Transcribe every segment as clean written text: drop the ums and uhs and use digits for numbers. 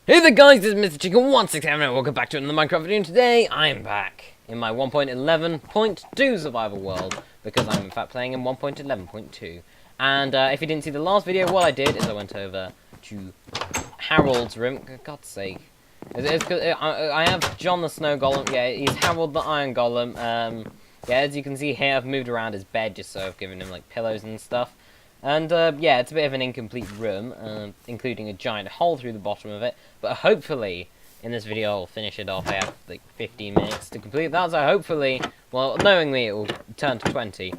Hey there guys, this is Mr. Chicken 167 and welcome back to another Minecraft video, and today I am back in my 1.11.2 survival world, because I'm in fact playing in 1.11.2. And if you didn't see the last video, what I did is I went over to Harold's room. For God's sake. I have John the Snow Golem, yeah, he's Harold the Iron Golem. Yeah, as you can see here, I've moved around his bed just so I've given him like pillows and stuff. And, yeah, it's a bit of an incomplete room, including a giant hole through the bottom of it. But hopefully, in this video, I'll finish it off. I have, like, 15 minutes to complete that, so hopefully, well, knowingly, it will turn to 20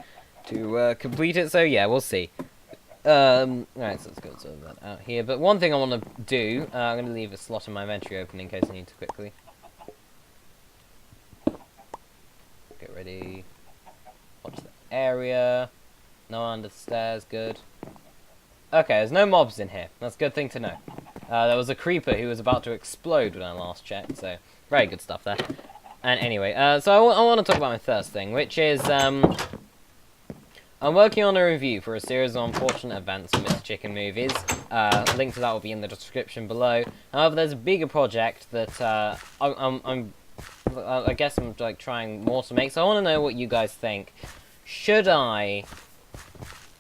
to complete it, so yeah, we'll see. Right, so let's go sort that out here. But one thing I want to do, I'm going to leave a slot in my inventory open in case I need to quickly. Get ready. Watch the area. No one under the stairs, good. Okay, there's no mobs in here. That's a good thing to know. There was a creeper who was about to explode when I last checked, so very good stuff there. And anyway, so I want to talk about my first thing, which is, I'm working on a review for a series of unfortunate events in Mr. Chicken movies. Link to that will be in the description below. However, there's a bigger project that, I guess I'm, like, trying more to make, so I want to know what you guys think. Should I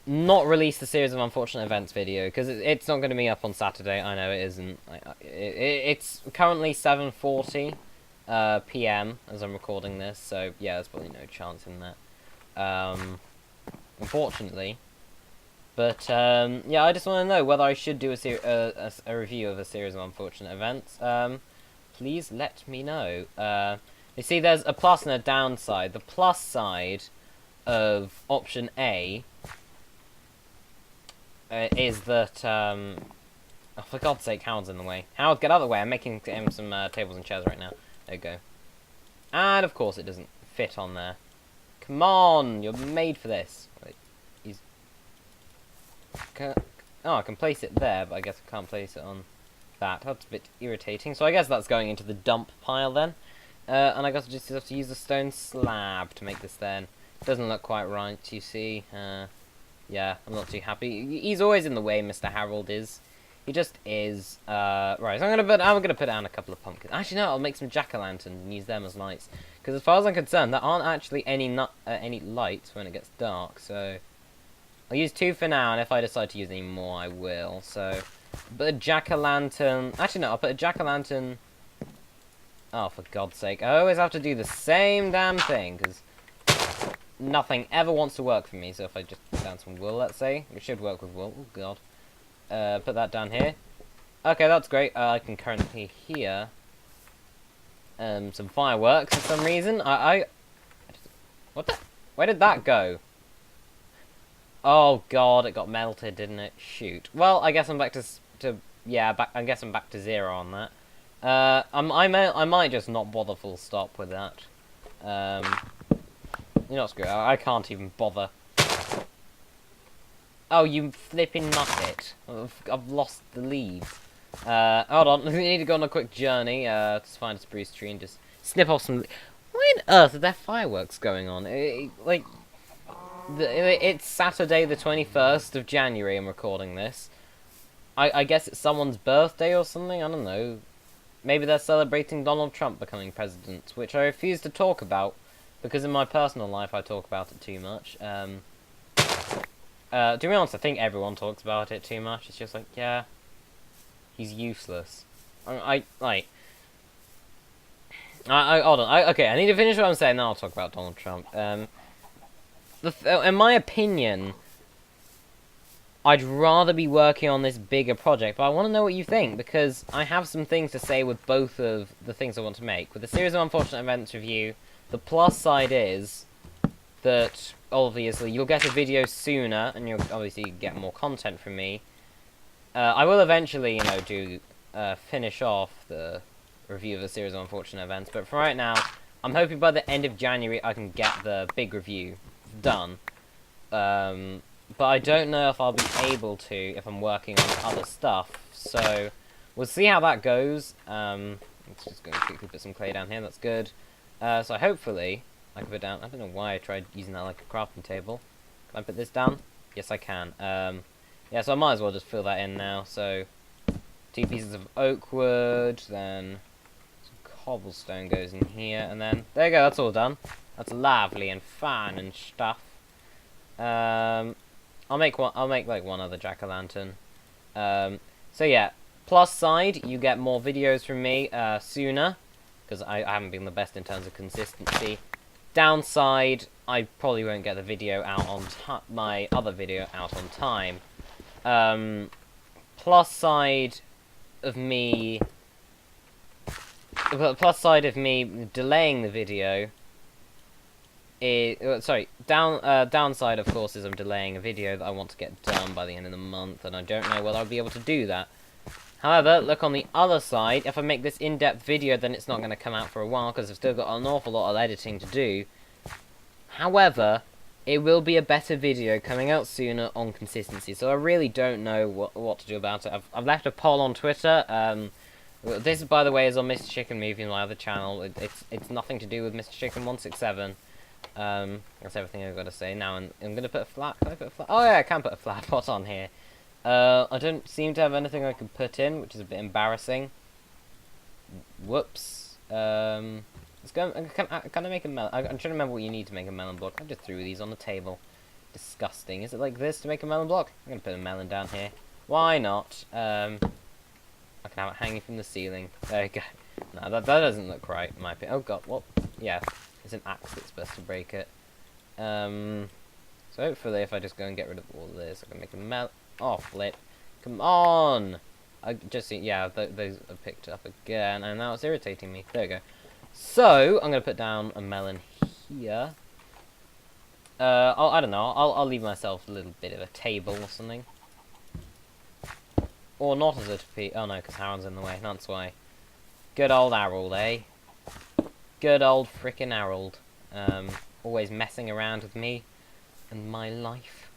not release the series of unfortunate events video, because it's not going to be up on Saturday. I know it isn't. It's currently 7:40 p.m. as I'm recording this, so yeah, there's probably no chance in that, unfortunately. But yeah, I just want to know whether I should do a review of a series of unfortunate events. Please let me know. You see, there's a plus and a downside. The plus side of option A is that, oh, for God's sake, Howard's in the way. Howard, get out of the way. I'm making him some tables and chairs right now. There you go. And, of course, it doesn't fit on there. Come on! You're made for this. Wait, he's... Oh, I can place it there, but I guess I can't place it on that. That's a bit irritating. So I guess that's going into the dump pile, then. And I guess I just have to use a stone slab to make this then. Doesn't look quite right, you see. Yeah, I'm not too happy. He's always in the way, Mr. Harold is. He just is. Right, so I'm gonna put down a couple of pumpkins. Actually, no, I'll make some jack-o'-lanterns and use them as lights. Because as far as I'm concerned, there aren't actually any lights when it gets dark. So I'll use 2 for now, and if I decide to use any more, I will. So, but a jack-o'-lantern. Actually, no, I'll put a jack-o'-lantern. Oh, for God's sake! I always have to do the same damn thing because nothing ever wants to work for me. So if I just put down some wool, let's say, it should work with wool. Oh God. Put that down here. Okay, that's great. I can currently hear some fireworks for some reason. What the? Where did that go? Oh God, it got melted, didn't it? Shoot. Well, I guess I'm back to yeah. I guess I'm back to 0 on that. I might just not bother full stop with that. You know, screw it. I can't even bother. Oh, you flipping muppet. I've lost the leaves. Hold on. We need to go on a quick journey to find a spruce tree and just snip off some... Why on earth are there fireworks going on? It's Saturday the 21st of January I'm recording this. I guess it's someone's birthday or something? I don't know. Maybe they're celebrating Donald Trump becoming president, which I refuse to talk about. Because in my personal life, I talk about it too much. To be honest, I think everyone talks about it too much. It's just like, yeah, he's useless. Hold on. Okay, I need to finish what I'm saying, then I'll talk about Donald Trump. In my opinion, I'd rather be working on this bigger project, but I want to know what you think, because I have some things to say with both of the things I want to make. With the Series of Unfortunate Events review, the plus side is that, obviously, you'll get a video sooner, and you'll obviously get more content from me. I will eventually, you know, finish off the review of the Series of Unfortunate Events, but for right now, I'm hoping by the end of January I can get the big review done. But I don't know if I'll be able to if I'm working on other stuff, so we'll see how that goes. Let's just go and quickly put some clay down here, that's good. So hopefully, I can put down, I don't know why I tried using that like a crafting table. Can I put this down? Yes, I can. Yeah, so I might as well just fill that in now, so 2 pieces of oak wood, then some cobblestone goes in here, and then there you go. That's all done. That's lovely and fun and stuff. I'll make like one other jack-o'-lantern. So yeah, plus side, you get more videos from me sooner, because I haven't been the best in terms of consistency. Downside, I probably won't get the video out on my other video out on time. Plus side of me delaying the video is downside, of course, is I'm delaying a video that I want to get done by the end of the month, and I don't know whether I'll be able to do that. However, look on the other side, if I make this in-depth video, then it's not going to come out for a while, because I've still got an awful lot of editing to do. However, it will be a better video coming out sooner on consistency, so I really don't know what to do about it. I've left a poll on Twitter. This, by the way, is on Mr. Chicken Movie, my other channel. It's nothing to do with Mr. Chicken 167. That's everything I've got to say. Now I'm going to put a flat... Can I put a flat? Oh yeah, I can put a flat pot on here. I don't seem to have anything I can put in, which is a bit embarrassing. Whoops. Let's go. Can I make a melon? I'm trying to remember what you need to make a melon block. I just threw these on the table. Disgusting. Is it like this to make a melon block? I'm going to put a melon down here. Why not? I can have it hanging from the ceiling. There you go. No, that doesn't look right, in my opinion. Oh god, what? Yeah, it's an axe that's supposed to break it. So hopefully if I just go and get rid of all this, I can make a melon... Oh, flip. Come on! I just see... Yeah, those are picked up again, and now it's irritating me. There we go. So, I'm going to put down a melon here. I don't know. I'll leave myself a little bit of a table or something. Or not as a defeat. Oh no, because Harold's in the way. That's why. Good old Harold, eh? Good old frickin' Harold. Always messing around with me and my life.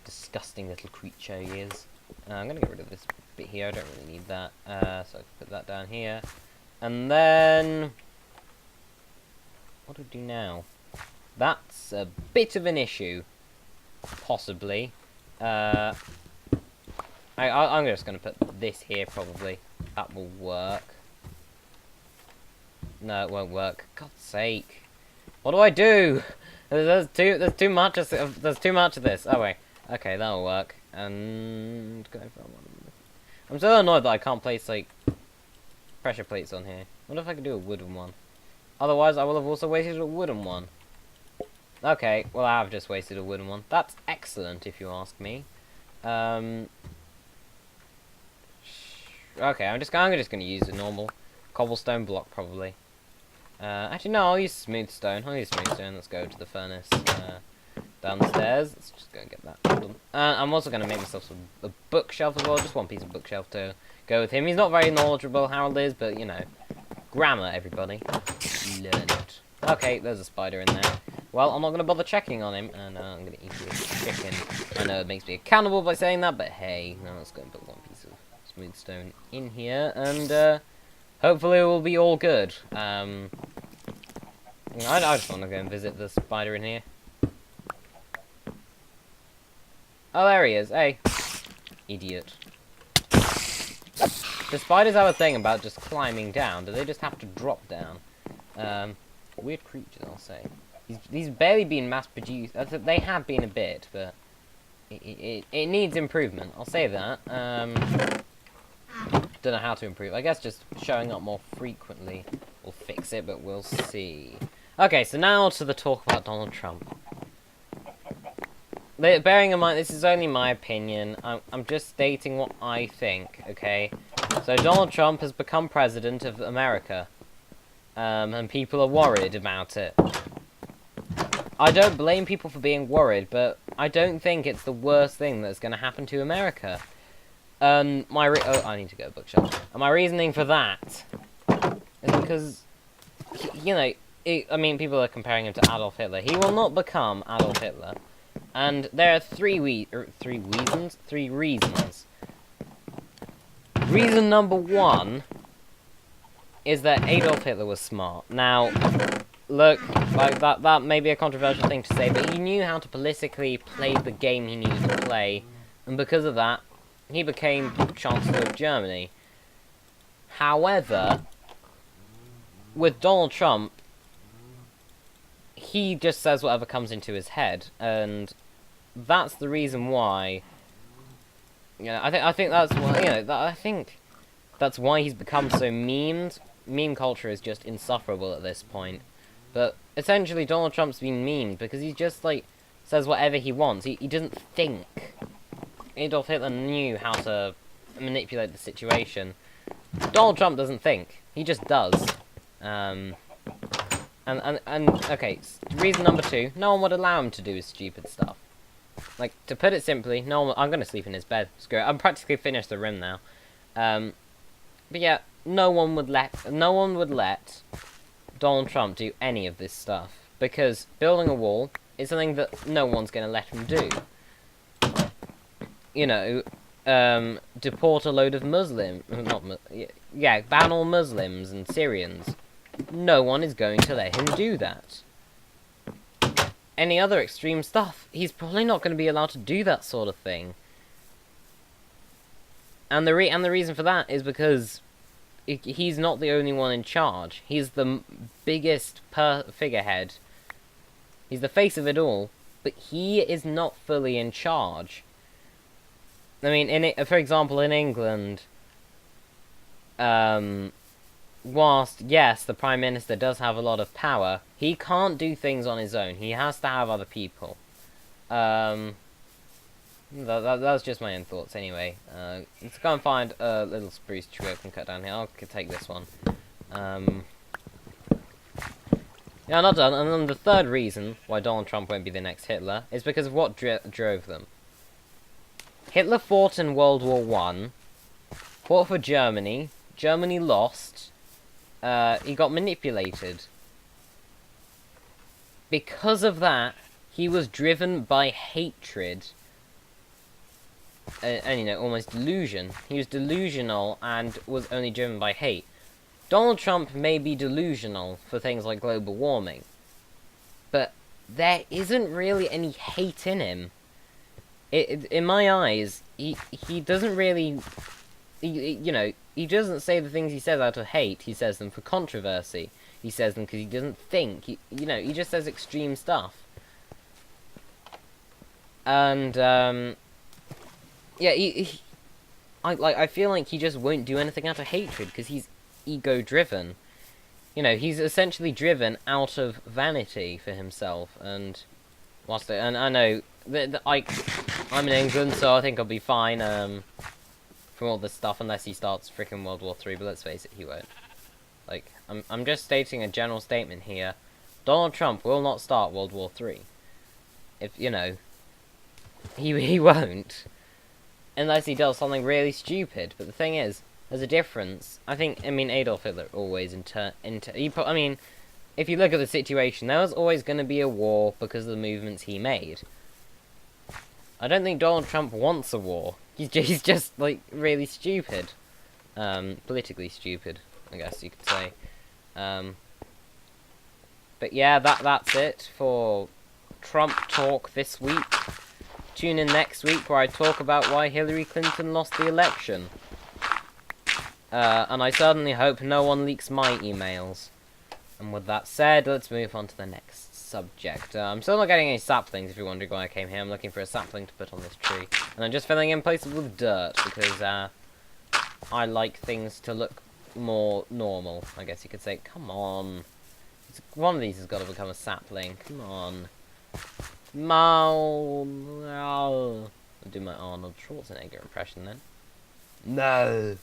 Disgusting little creature he is. I'm going to get rid of this bit here. I don't really need that. So I can put that down here. And then... what do we do now? That's a bit of an issue. Possibly. I'm just going to put this here, probably. That will work. No, it won't work. God's sake. What do I do? There's too much of this. Oh, wait. Okay, that'll work. And... I'm so annoyed that I can't place, like, pressure plates on here. What if I could do a wooden one? Otherwise, I will have also wasted a wooden one. Okay, well, I have just wasted a wooden one. That's excellent, if you ask me. Okay, I'm just going to use a normal cobblestone block, probably. Actually, no, I'll use smooth stone. Let's go to the furnace downstairs. Let's just go and get that done. I'm also going to make myself a bookshelf as well. Just one piece of bookshelf to go with him. He's not very knowledgeable, Harold is, but, you know, grammar, everybody. Learn it. Okay, there's a spider in there. Well, I'm not going to bother checking on him, and I'm going to eat this chicken. I know it makes me a cannibal by saying that, but hey, no, let's go and put one piece of smooth stone in here, and hopefully it will be all good. I just want to go and visit the spider in here. Oh, there he is. Hey. Idiot. The spiders have a thing about just climbing down. Do they just have to drop down? Weird creatures, I'll say. These barely been mass-produced. They have been a bit, but it needs improvement. I'll say that. Don't know how to improve. I guess just showing up more frequently will fix it, but we'll see. Okay, so now to the talk about Donald Trump. Bearing in mind, this is only my opinion. I'm just stating what I think, okay? So Donald Trump has become president of America. And people are worried about it. I don't blame people for being worried, but I don't think it's the worst thing that's going to happen to America. I need to go bookshelf. And my reasoning for that is because, you know, I mean, people are comparing him to Adolf Hitler. He will not become Adolf Hitler. And there are three reasons. Reason number one is that Adolf Hitler was smart. Now, look, like that may be a controversial thing to say, but he knew how to politically play the game he needed to play, and because of that, he became Chancellor of Germany. However, with Donald Trump, he just says whatever comes into his head, and that's the reason why. I think that's why. I think that's why he's become so memed. Meme culture is just insufferable at this point. But essentially, Donald Trump's been memed because he just says whatever he wants. He doesn't think. Adolf Hitler knew how to manipulate the situation. Donald Trump doesn't think. He just does. Okay, reason number 2, no one would allow him to do his stupid stuff. Like, to put it simply, no one, I'm gonna sleep in his bed. Screw it, I'm practically finished the rim now. But yeah, no one would let Donald Trump do any of this stuff. Because building a wall is something that no one's gonna let him do. Deport a load of ban all Muslims and Syrians. No one is going to let him do that. Any other extreme stuff, he's probably not going to be allowed to do that sort of thing. And the reason for that is because he's not the only one in charge. He's the biggest figurehead. He's the face of it all, but he is not fully in charge. I mean, for example, in England, whilst, yes, the Prime Minister does have a lot of power, he can't do things on his own. He has to have other people. That's just my own thoughts anyway. Let's go and find a little spruce tree I can cut down here. I'll take this one. Yeah, not done. And then the third reason why Donald Trump won't be the next Hitler is because of what drove them. Hitler fought in World War I, fought for Germany. Germany lost. He got manipulated. Because of that, he was driven by hatred. And almost delusion. He was delusional and was only driven by hate. Donald Trump may be delusional for things like global warming. But there isn't really any hate in him. In my eyes, he doesn't really... He doesn't say the things he says out of hate. He says them for controversy. He says them because he doesn't think. He just says extreme stuff. And, yeah, I feel like he just won't do anything out of hatred because he's ego-driven. He's essentially driven out of vanity for himself. And I know I'm in England, so I think I'll be fine. From all this stuff, unless he starts freaking World War III, but let's face it, he won't. I'm just stating a general statement here. Donald Trump will not start World War III. He won't. Unless he does something really stupid. But the thing is, there's a difference. Adolf Hitler always if you look at the situation, there was always going to be a war because of the movements he made. I don't think Donald Trump wants a war. He's just, really stupid. Politically stupid, I guess you could say. But yeah, that's it for Trump talk this week. Tune in next week where I talk about why Hillary Clinton lost the election. And I certainly hope no one leaks my emails. And with that said, let's move on to the next subject. I'm still not getting any saplings, if you're wondering why I came here. I'm looking for a sapling to put on this tree. And I'm just filling in places with dirt, because I like things to look more normal, I guess you could say. Come on. One of these has got to become a sapling. Come on. I'll do my Arnold Schwarzenegger impression then. No!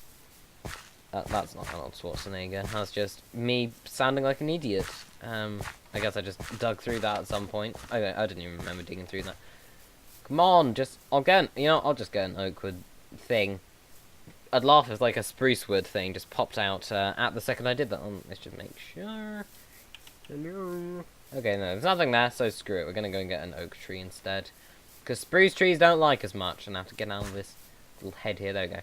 That's not Arnold Schwarzenegger. That's just me sounding like an idiot. I guess I just dug through that at some point. I didn't even remember digging through that. Come on, I'll just get an oak wood thing. I'd laugh if a spruce wood thing just popped out at the second I did that. Let's just make sure. Hello. Okay, no, there's nothing there, so screw it. We're gonna go and get an oak tree instead. Because spruce trees don't like as much, and I have to get out of this little head here. There we go.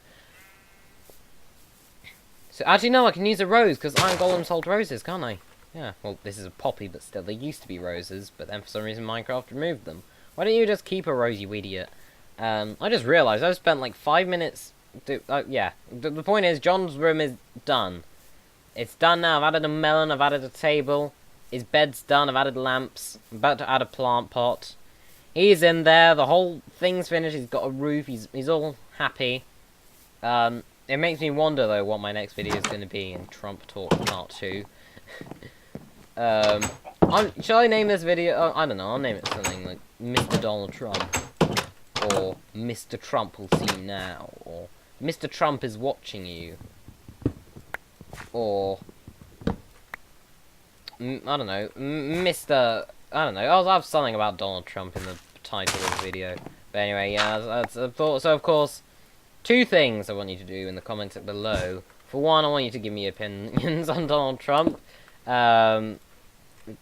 So, actually, no, I can use a rose, because Iron Golems hold roses, can't I? Yeah, well, this is a poppy, but still, they used to be roses, but then for some reason Minecraft removed them. Why don't you just keep a rose, you idiot? I just realised I've spent 5 minutes yeah. The point is, John's room is done. It's done now. I've added a melon. I've added a table. His bed's done. I've added lamps. I'm about to add a plant pot. He's in there. The whole thing's finished. He's got a roof. He's all happy. It makes me wonder though what my next video is going to be in Trump Talk Part 2. Shall I name this video? Oh, I don't know. I'll name it something like Mr. Donald Trump, or Mr. Trump will see you now, or Mr. Trump is watching you, or I don't know, Mr. I don't know. I'll have something about Donald Trump in the title of the video. But anyway, yeah, that's a thought. So of course, 2 things I want you to do in the comments below. For one, I want you to give me opinions on Donald Trump.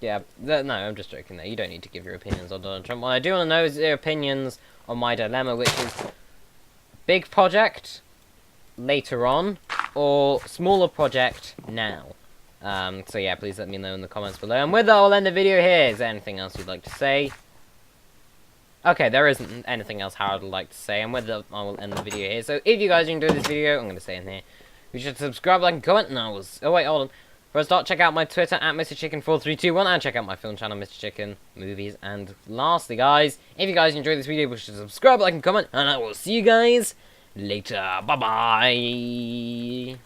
Yeah, no, I'm just joking there. You don't need to give your opinions on Donald Trump. What I do want to know is your opinions on my dilemma, which is big project later on, or smaller project now. So yeah, please let me know in the comments below. And with that, I'll end the video here. Is there anything else you'd like to say? Okay, there isn't anything else Harold would like to say, and with that, I will end the video here. So if you guys enjoyed this video, I'm going to say in here, you should subscribe, like, and comment, and I was... Oh wait, hold on. For a start, check out my Twitter at MrChicken4321 and check out my film channel, Mr. Chicken Movies. And lastly, guys, if you guys enjoyed this video, be sure to subscribe, like, and comment, and I will see you guys later. Bye-bye.